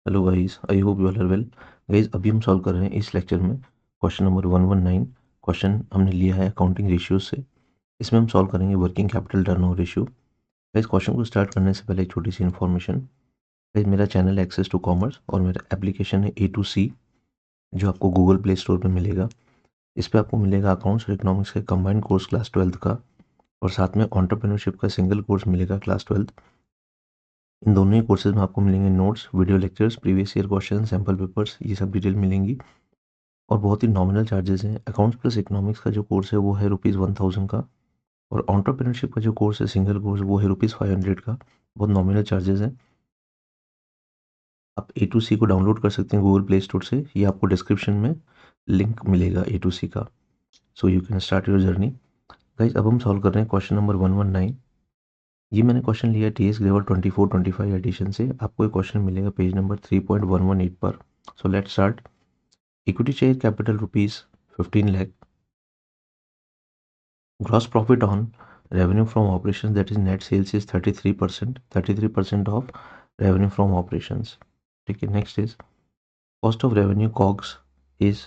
Hello guys, I hope you are well. Guys, अभी हम solve कर रहे हैं इस लेक्चर में क्वेश्चन नंबर 119। क्वेश्चन हमने लिया है अकाउंटिंग रेशियोज से। इसमें हम सॉल्व करेंगे working capital turnover ratio. Guys, question को स्टार्ट करने से पहले एक छोटी सी इन्फॉर्मेशन। गाइस, मेरा चैनल है एक्सेस टू कॉमर्स और मेरा एप्लीकेशन है A2C, जो आपको गूगल प्ले स्टोर पर मिलेगा। इस पर आपको मिलेगा अकाउंट्स और इकोनॉमिक्स का कंबाइंड कोर्स क्लास 12th का, और साथ में एंटरप्रेन्योरशिप का सिंगल कोर्स मिलेगा क्लास 12th। इन दोनों ही कोर्सेज में आपको मिलेंगे notes, video lectures, previous year question, sample papers, ये सब डिटेल मिलेंगी। और बहुत ही नॉमिनल चार्जेस हैं। अकाउंट्स प्लस इकोनॉमिक्स का जो कोर्स है वो है ₹1000 का, और एंटरप्रेन्योरशिप का जो कोर्स है सिंगल कोर्स वो है ₹500 का। बहुत नॉमिनल चार्जेस हैं। आप A2C को डाउनलोड कर सकते हैं गूगल प्ले स्टोर से, ये आपको डिस्क्रिप्शन में लिंक मिलेगा A2C का। So you can start your journey. Guys, अब हम सॉल्व कर रहे हैं क्वेश्चन नंबर 119। ये मैंने क्वेश्चन लिया TS ग्रेवर 24-25 एडिशन से। आपको एक क्वेश्चन मिलेगा पेज नंबर 3.118 पर। So let start. Equity share capital ₹15 lakh। Gross profit on revenue from operations, that is net sales, is 33%. 33% of revenue from operations. ठीक है, next is cost of revenue COGS is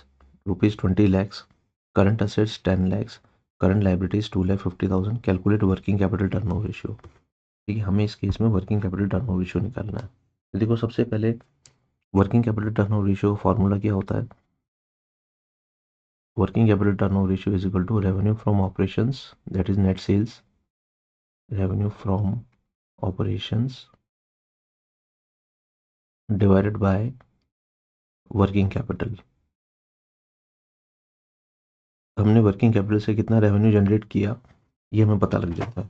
₹20 lakhs. Current assets 10 lakhs. Current liabilities 2,50,000. Calculate working capital turnover ratio. ठीक है, हमें इस case में working capital turnover ratio निकालना है। तो देखो, सबसे पहले वर्किंग कैपिटल टर्नओवर रेशियो का फॉर्मूला क्या होता है। Working capital turnover ratio is equal to revenue from operations, that is net sales, revenue from operations divided by working capital. हमने वर्किंग कैपिटल से कितना रेवेन्यू जनरेट किया ये हमें पता लग जाता है,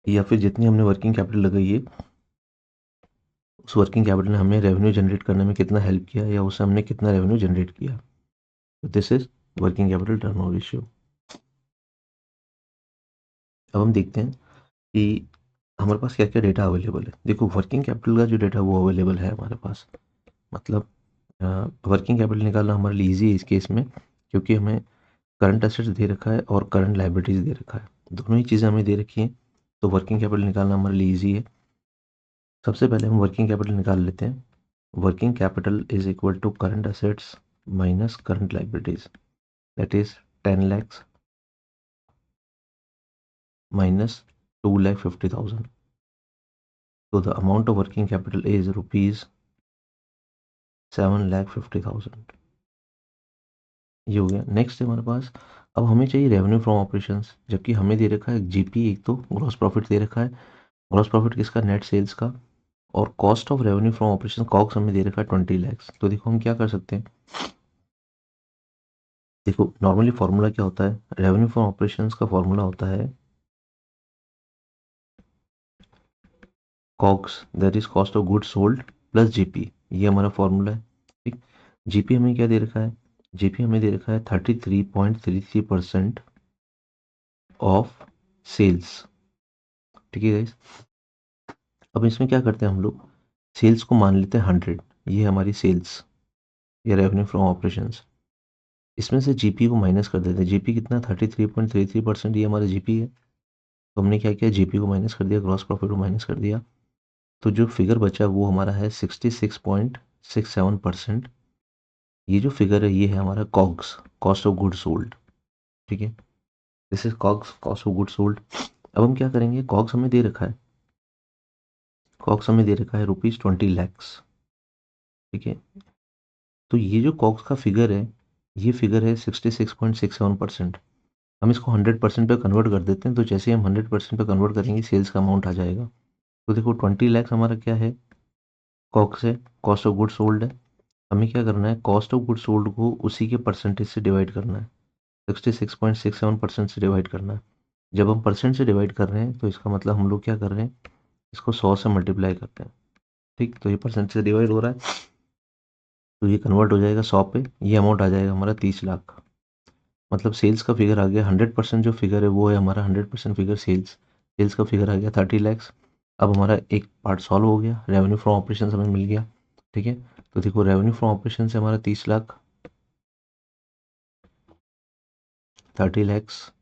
या फिर जितनी हमने वर्किंग कैपिटल लगाई है उस वर्किंग कैपिटल ने हमें रेवेन्यू जनरेट करने में कितना हेल्प किया, या उससे हमने कितना रेवेन्यू जनरेट किया। तो this is working capital turnover ratio. अब हम देखते हैं कि हमारे पास क्या क्या डेटा अवेलेबल है। देखो, वर्किंग कैपिटल का जो डेटा वो अवेलेबल है हमारे पास, मतलब वर्किंग कैपिटल निकालना हमारे लिए ईजी है इस केस में, क्योंकि हमें करंट एसेट्स दे रखा है और करंट लाइबिलिटीज दे रखा है। दोनों ही चीज़ें हमें दे रखी हैं, तो वर्किंग कैपिटल निकालना हमारे लिए ईजी है। सबसे पहले हम वर्किंग कैपिटल निकाल लेते हैं। Working capital is equal to current assets minus current liabilities, that is 10 lakhs minus 2,50,000। तो the amount of working capital is ₹7,50,000। ये हो गया। नेक्स्ट है हमारे पास, अब हमें चाहिए रेवेन्यू फ्रॉम ऑपरेशंस, जबकि हमें दे रखा है GP, एक तो ग्रॉस प्रॉफिट दे रखा है। ग्रॉस प्रॉफिट किसका, नेट सेल्स का। और cost of revenue from operation COGS हमें दे रखा है 20 lakhs। तो देखो हम क्या कर सकते हैं। देखो, नॉर्मली फॉर्मूला क्या होता है, रेवेन्यू फ्रॉम ऑपरेशंस का फॉर्मूला होता है COGS, that is cost of goods sold plus GP। ये हमारा फॉर्मूला है। ठीक। GP हमें क्या दे रखा है, GP हमें दे रखा है 33.33% ऑफ सेल्स। ठीक है गाइस। अब इसमें क्या करते हैं हम लोग, सेल्स को मान लेते हैं 100। ये हमारी सेल्स, ये रेवेन्यू फ्रॉम ऑपरेशंस। इसमें से GP को माइनस कर देते हैं। GP कितना, 33.33%, ये हमारा GP है। तो हमने क्या किया, GP को माइनस कर दिया, ग्रॉस प्रॉफिट को माइनस कर दिया। तो जो फिगर बचा वो हमारा है 66.67%। ये जो फिगर है ये है हमारा COGS, cost of goods sold. ठीक है, this is COGS, cost of goods sold. अब हम क्या करेंगे, कॉग्स हमें दे रखा है, कॉग्स हमें दे रखा है ₹20 lakhs। ठीक है, तो ये जो कॉग्स का फिगर है ये फिगर है 66.67%। हम इसको 100% पे कन्वर्ट कर देते हैं। तो जैसे हम 100% पे कन्वर्ट करेंगे सेल्स का अमाउंट आ जाएगा। तो देखो 20 lakhs हमारा क्या है, कॉक्स है, कॉस्ट ऑफ गुड सोल्ड है। हमें क्या करना है, कॉस्ट ऑफ गुड सोल्ड को उसी के परसेंटेज से डिवाइड करना है, 66.67% से डिवाइड करना है। जब हम परसेंट से डिवाइड कर रहे हैं तो इसका मतलब हम लोग क्या कर रहे हैं, इसको 100 से मल्टीप्लाई करते हैं। ठीक, तो ये परसेंट से डिवाइड हो रहा है, तो ये कन्वर्ट हो जाएगा 100 पे। ये अमाउंट आ जाएगा हमारा 30 लाख। मतलब सेल्स का फिगर आ गया 100%, जो फिगर है वो है हमारा 100% फिगर सेल्स। सेल्स का फिगर आ गया 30 lakhs। अब हमारा एक पार्ट सॉल्व हो गया, रेवेन्यू फ्रॉम ऑपरेशन हमें मिल गया। ठीक है, तो देखो रेवेन्यू फ्रॉम ऑपरेशन से हमारा 30 लाख, 30 lakhs।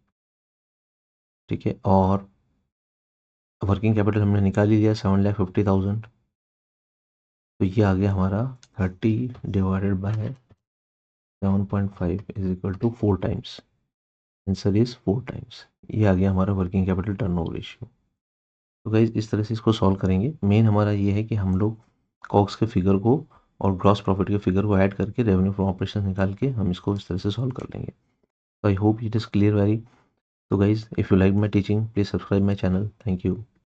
ठीक है, और वर्किंग कैपिटल हमने निकाल ही लिया 7,50,000। तो ये आ गया हमारा 30 divided by 7.5 is equal to 4 times. Answer is 4 times. ये आ गया हमारा वर्किंग कैपिटल टर्नओवर रेशियो। तो गाइज इस तरह से इसको सॉल्व करेंगे। मेन हमारा ये है कि हम लोग कॉग्स के फिगर को और ग्रॉस प्रॉफिट के फिगर को ऐड करके रेवेन्यू फ्रॉम ऑपरेशन निकाल के हम इसको इस तरह से सॉल्व कर लेंगे। तो I hope it is clear very. तो guys if you like my teaching please subscribe my channel. Thank you.